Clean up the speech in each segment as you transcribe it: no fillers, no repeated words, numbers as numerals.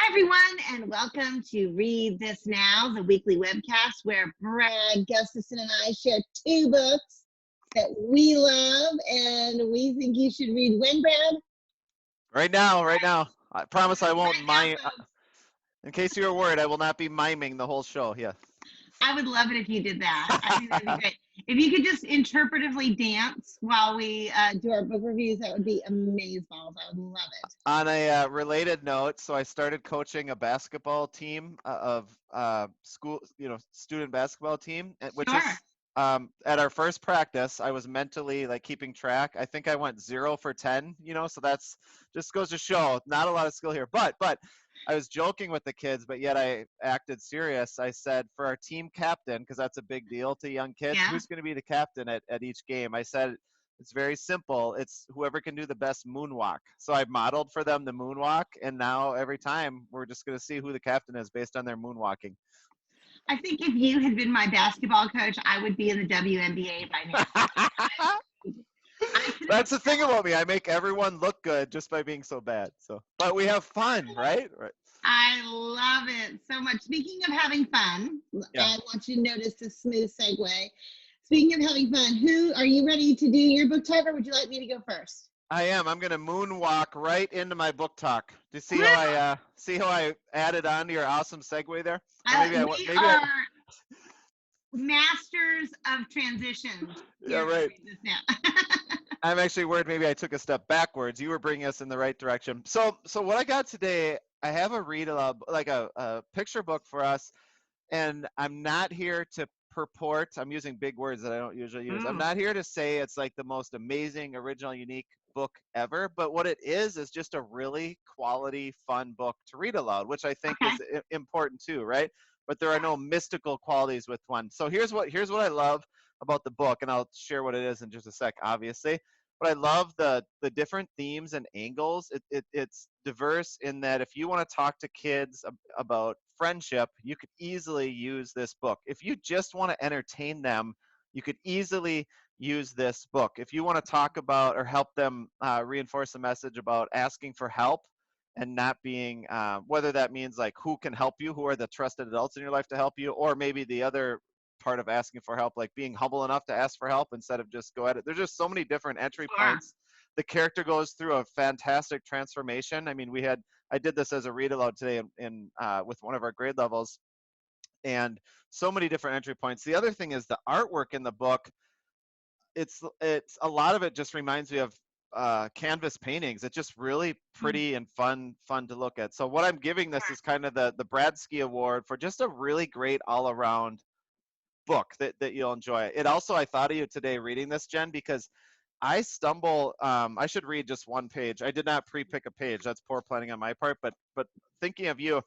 Hi, everyone, and welcome to Read This Now, the weekly webcast where Brad, Gustafson, and I share two books that we love and we think you should read. When, Brad? Right now. I promise I won't Right now, mime. folks. In case you were worried, I will not be miming the whole show. Yeah. I would love it if you did that. I think that'd be great. If you could just interpretively dance while we do our book reviews, that would be amazeballs. I would love it. On a related note, so I started coaching a basketball team of school, student basketball team, which Sure. is at our first practice, I was mentally like keeping track. I think I went 0 for 10, so that's just goes to show not a lot of skill here. But I was joking with the kids, but yet I acted serious. I said, for our team captain, because that's a big deal to young kids, Yeah. who's going to be the captain at each game? I said, it's very simple. It's whoever can do the best moonwalk. So I modeled for them the moonwalk, and now every time we're just going to see who the captain is based on their moonwalking. I think if you had been my basketball coach, I would be in the WNBA by now. That's the thing about me. I make everyone look good just by being so bad. But we have fun, right? I love it so much. Speaking of having fun, Yeah. I want you to notice the smooth segue. Speaking of having fun, are you ready to do your book talk, or would you like me to go first? I am. I'm going to moonwalk right into my book talk. Do you see how I added on to your awesome segue there? We are masters of transitions. Yeah, right. I'm actually worried maybe I took a step backwards. You were bringing us in the right direction. So what I got today, I have a read aloud, like a picture book for us, and I'm not here to purport. I'm using big words that I don't usually use. I'm not here to say it's like the most amazing, original, unique book ever, but what it is just a really quality, fun book to read aloud, which I think is important too, right? But there are no mystical qualities with one. So here's what I love about the book, and I'll share what it is in just a sec, obviously. But I love the different themes and angles. It's diverse in that if you want to talk to kids about friendship, you could easily use this book. If you just want to entertain them, you could easily use this book. If you want to talk about or help them reinforce the message about asking for help and not being, whether that means like who can help you, who are the trusted adults in your life to help you, or maybe the other part of asking for help, like being humble enough to ask for help instead of just go at it. There's just so many different entry points. The character goes through a fantastic transformation. I mean, I did this as a read aloud today in with one of our grade levels, and so many different entry points. The other thing is the artwork in the book. It's a lot of it just reminds me of canvas paintings. It's just really pretty and fun to look at. So what I'm giving this is kind of the Bradsky Award for just a really great all around book that you'll enjoy. It also, I thought of you today reading this, Jen, because I stumble. I should read just one page. I did not pre-pick a page. That's poor planning on my part. But thinking of you,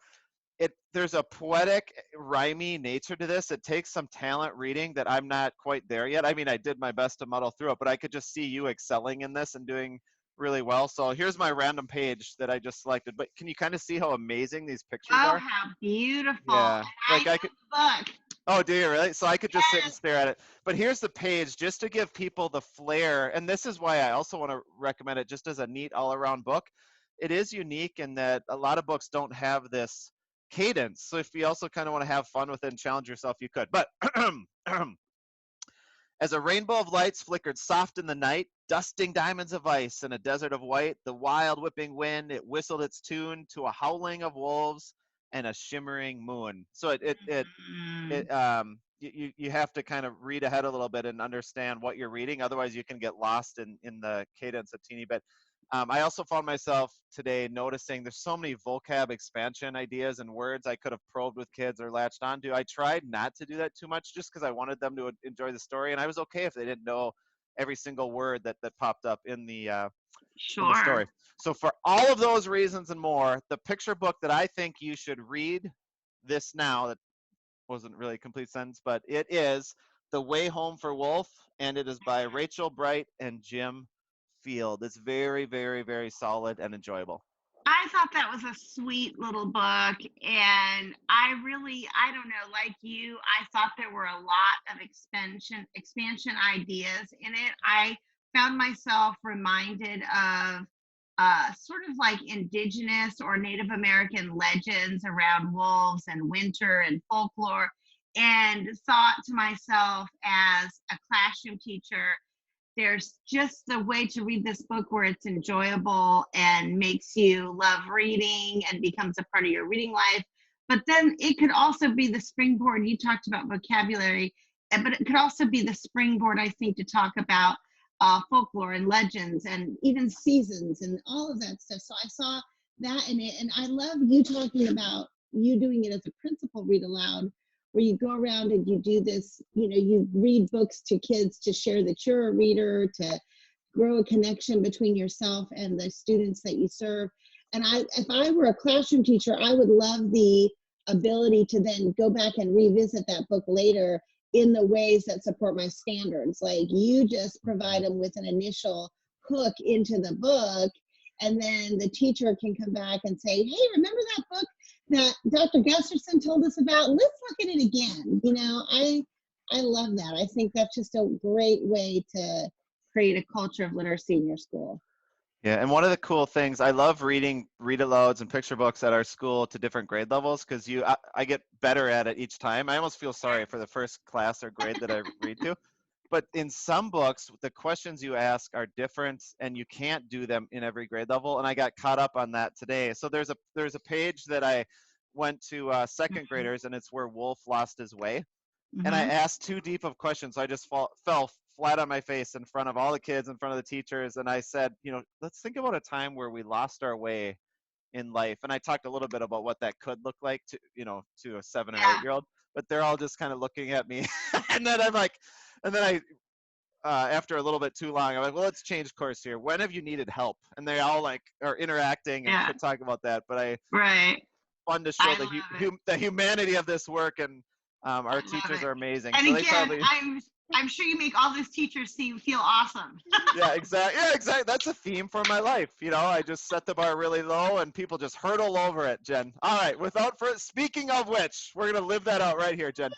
there's a poetic, rhymey nature to this. It takes some talent reading that I'm not quite there yet. I mean, I did my best to muddle through it, but I could just see you excelling in this and doing really well. So here's my random page that I just selected. But can you kind of see how amazing these pictures are? Oh, how beautiful! Yeah, like I could book. Oh, do you really? So I could just sit and stare at it. But here's the page just to give people the flair. And this is why I also want to recommend it just as a neat all-around book. It is unique in that a lot of books don't have this cadence. So if you also kind of want to have fun with it and challenge yourself, you could. But as a rainbow of lights flickered soft in the night, dusting diamonds of ice in a desert of white, the wild whipping wind, it whistled its tune to a howling of wolves and a shimmering moon. So you have to kind of read ahead a little bit and understand what you're reading. Otherwise, you can get lost in the cadence a teeny bit. I also found myself today noticing there's so many vocab expansion ideas and words I could have probed with kids or latched onto. I tried not to do that too much just because I wanted them to enjoy the story, and I was okay if they didn't know every single word that popped up in the story. So for all of those reasons and more, the picture book that I think you should read this now, that wasn't really a complete sentence, but it is The Way Home for Wolf, and it is by Rachel Bright and Jim Field. It's very, very, very solid and enjoyable. I thought that was a sweet little book, and I don't know, like you, I thought there were a lot of expansion ideas in it. I found myself reminded of sort of like indigenous or Native American legends around wolves and winter and folklore, and thought to myself as a classroom teacher, there's just the way to read this book where it's enjoyable and makes you love reading and becomes a part of your reading life. But then it could also be the springboard. You talked about vocabulary, but it could also be the springboard, I think, to talk about folklore and legends and even seasons and all of that stuff. So I saw that in it. And I love you talking about you doing it as a principal read aloud, where you go around and you do this, you read books to kids to share that you're a reader, to grow a connection between yourself and the students that you serve. And if I were a classroom teacher, I would love the ability to then go back and revisit that book later in the ways that support my standards. Like, you just provide them with an initial hook into the book, and then the teacher can come back and say, hey, remember that book that Dr. Gustafson told us about? Let's look at it again. I love that. I think that's just a great way to create a culture of literacy in your school. Yeah, and one of the cool things, I love reading read-alouds and picture books at our school to different grade levels, because I get better at it each time. I almost feel sorry for the first class or grade that I read to. But in some books, the questions you ask are different, and you can't do them in every grade level. And I got caught up on that today. So there's a page that I went to second graders, and it's where Wolf lost his way. And I asked too deep of questions. So I just fell flat on my face in front of all the kids, in front of the teachers. And I said, let's think about a time where we lost our way in life. And I talked a little bit about what that could look like to a 7 or 8-year-old, but they're all just kind of looking at me. And then after a little bit too long, I'm like, well, let's change course here. When have you needed help? And they all are interacting and could talk about that. But fun to show the humanity of this work, and our teachers are amazing. And so again, I'm sure you make all those teachers feel awesome. Yeah, exactly. Yeah, exactly. That's a theme for my life. I just set the bar really low, and people just hurtle over it, Jen. All right. Speaking of which, we're gonna live that out right here, Jen.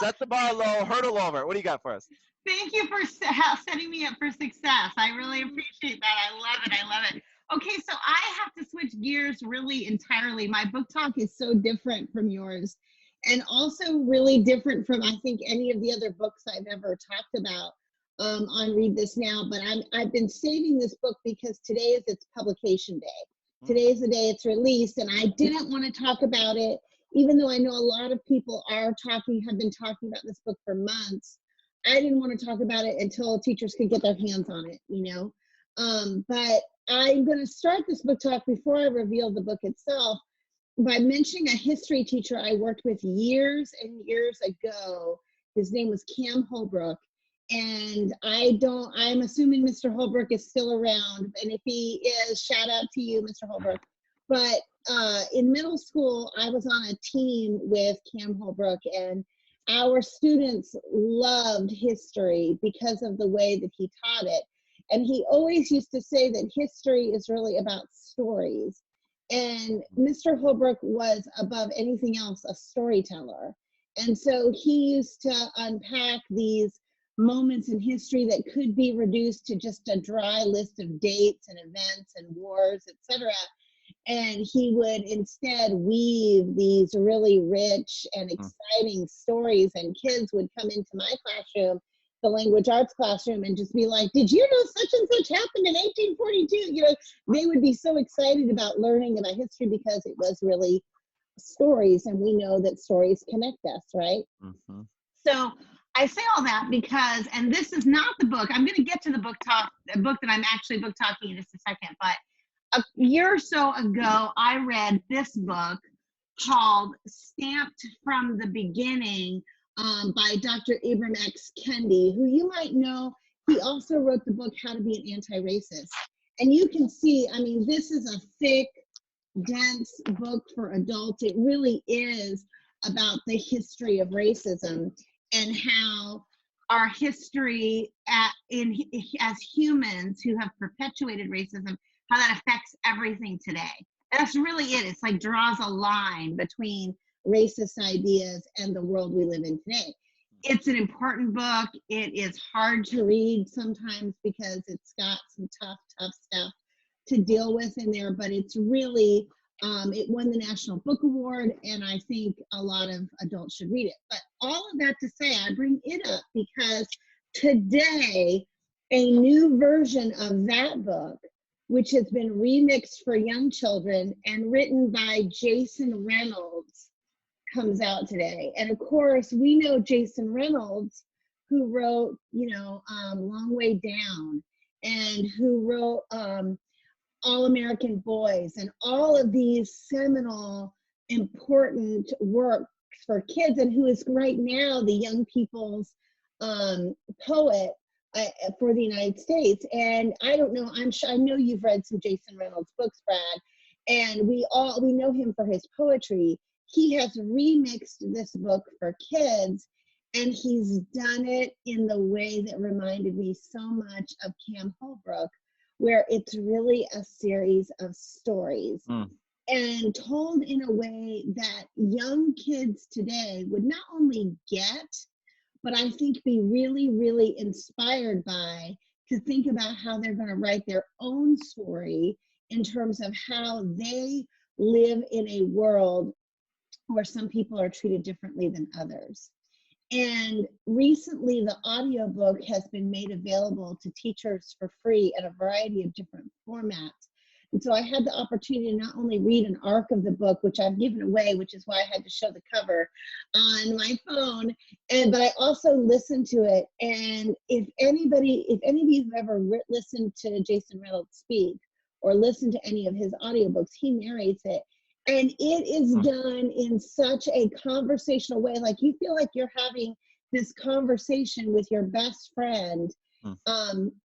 Set the bar low, hurtle over it. What do you got for us? Thank you for setting me up for success. I really appreciate that. I love it. Okay, so I have to switch gears really entirely. My book talk is so different from yours, and also really different from, I think, any of the other books I've ever talked about on Read This Now. But I've been saving this book because today is its publication day. Today is the day it's released, and I didn't want to talk about it, even though I know a lot of people have been talking about this book for months. I didn't want to talk about it until teachers could get their hands on it, But I'm going to start this book talk before I reveal the book itself by mentioning a history teacher I worked with years and years ago. His name was Cam Holbrook. And I'm assuming Mr. Holbrook is still around. And if he is, shout out to you, Mr. Holbrook. But in middle school, I was on a team with Cam Holbrook, and our students loved history because of the way that he taught it. And he always used to say that history is really about stories. And Mr. Holbrook was, above anything else, a storyteller. And so he used to unpack these moments in history that could be reduced to just a dry list of dates and events and wars, etc. And he would instead weave these really rich and exciting stories, and kids would come into my classroom, the language arts classroom, and just be like, did you know such and such happened in 1842? They would be so excited about learning about history because it was really stories, and we know that stories connect us, right? So I say all that because, and this is not the book, I'm going to get to the book that I'm actually book talking in just a second, but a year or so ago, I read this book called Stamped from the Beginning by Dr. Ibram X. Kendi, who you might know. He also wrote the book How to Be an Anti-Racist. And you can see, this is a thick, dense book for adults. It really is about the history of racism and how our history as humans who have perpetuated racism, how that affects everything today. That's really it. It's like draws a line between racist ideas and the world we live in today. It's an important book. It is hard to read sometimes because it's got some tough stuff. to deal with in there, but it's really, it won the National Book Award, and I think a lot of adults should read it. But all of that to say, I bring it up because today, a new version of that book, which has been remixed for young children and written by Jason Reynolds, comes out today. And of course, we know Jason Reynolds, who wrote, Long Way Down, and who wrote All American Boys, and all of these seminal, important works for kids, and who is right now the young people's poet for the United States. And I don't know, I know you've read some Jason Reynolds books, Brad, and we know him for his poetry. He has remixed this book for kids, and he's done it in the way that reminded me so much of Cam Holbrook, where it's really a series of stories and told in a way that young kids today would not only get, but I think be really, really inspired by, to think about how they're going to write their own story in terms of how they live in a world where some people are treated differently than others. And recently, the audiobook has been made available to teachers for free in a variety of different formats. And so I had the opportunity to not only read an arc of the book, which I've given away, which is why I had to show the cover on my phone, but I also listened to it. And if any of you have ever listened to Jason Reynolds speak or listened to any of his audiobooks, he narrates it. And it is done in such a conversational way. Like you feel like you're having this conversation with your best friend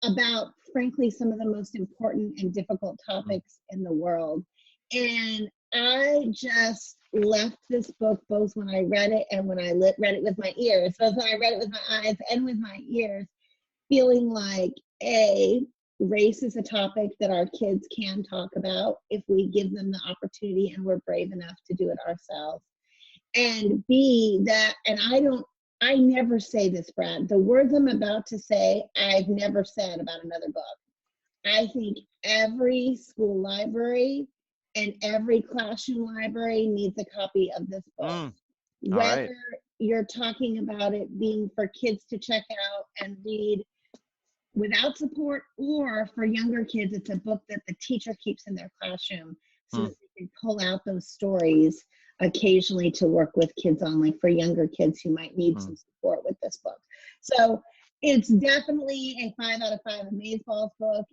about, frankly, some of the most important and difficult topics in the world. And I just left this book, both when I read it and when I read it with my ears, both when I read it with my eyes and with my ears, feeling like, race is a topic that our kids can talk about if we give them the opportunity and we're brave enough to do it ourselves. And B, that, and I never say this, Brad, the words I'm about to say, I've never said about another book. I think every school library and every classroom library needs a copy of this book. Whether you're talking about it being for kids to check out and read without support, or for younger kids, it's a book that the teacher keeps in their classroom so that they can pull out those stories occasionally to work with kids on, like for younger kids who might need some support with this book. So it's definitely a 5 out of 5 Amazeballs book.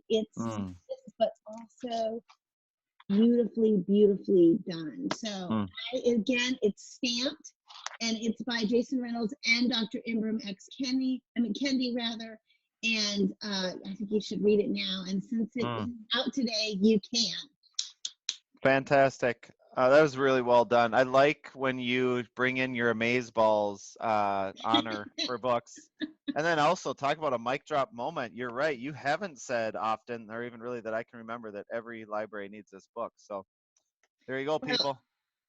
But also beautifully, beautifully done. So again, it's stamped, and it's by Jason Reynolds and Dr. Ibram X. Kendi rather. And I think you should read it now. And since it's out today, you can. Fantastic. That was really well done. I like when you bring in your Amazeballs honor for books. And then also talk about a mic drop moment. You're right. You haven't said often, or even really that I can remember, that every library needs this book. So there you go, people.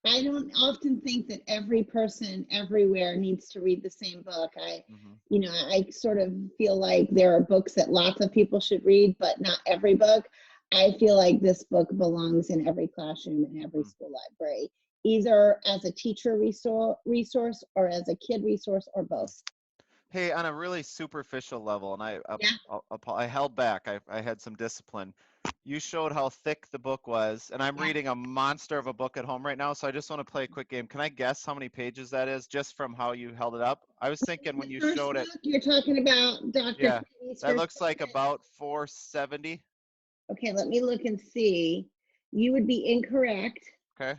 I don't often think that every person everywhere needs to read the same book. I sort of feel like there are books that lots of people should read, but not every book. I feel like this book belongs in every classroom and every school library, either as a teacher resource or as a kid resource, or both. Hey, on a really superficial level, and I held back. I had some discipline. You showed how thick the book was, and I'm reading a monster of a book at home right now, so I just want to play a quick game. Can I guess how many pages that is, just from how you held it up? I was thinking when you showed it. You're talking about Dr. Yeah, that looks like about 470. Okay, let me look and see. You would be incorrect. Okay.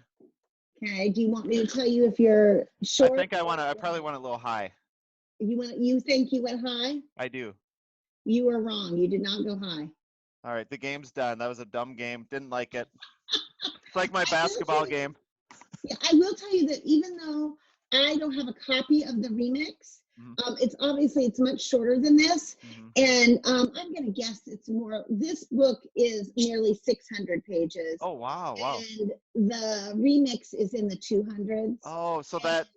Okay, do you want me to tell you if you're short? I think I probably went a little high. You think you went high? I do. You are wrong. You did not go high. All right, the game's done. That was a dumb game. Didn't like it. It's like my basketball game. Yeah, I will tell you that even though I don't have a copy of the remix, it's much shorter than this. And I'm going to guess it's more, this book is nearly 600 pages. Oh, wow. And the remix is in the 200s. Oh, so that,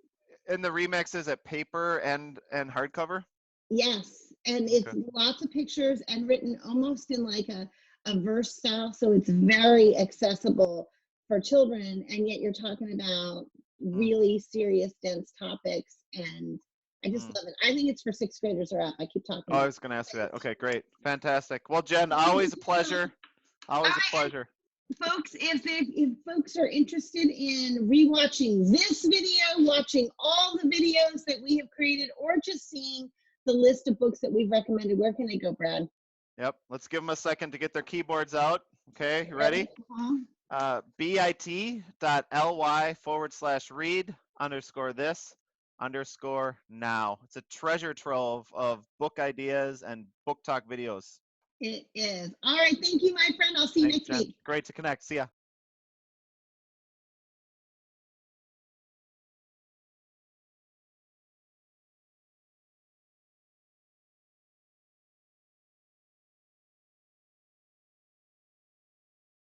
and the remix is at paper and hardcover? Yes, and it's lots of pictures and written almost in like a averse style, so it's very accessible for children, and yet you're talking about really serious, dense topics, and I just love it. I think it's for 6th graders or up. I keep talking Oh, I about was going to ask you that. Okay, great. Fantastic. Well, Jen, always a pleasure. Always a pleasure. Folks, if folks are interested in rewatching this video, watching all the videos that we have created, or just seeing the list of books that we've recommended, where can they go, Brad? Yep. Let's give them a second to get their keyboards out. Okay, you ready? bit.ly/read_this_now. It's a treasure trove of book ideas and book talk videos. It is. All right. Thank you, my friend. I'll see you next week. Great to connect. See ya.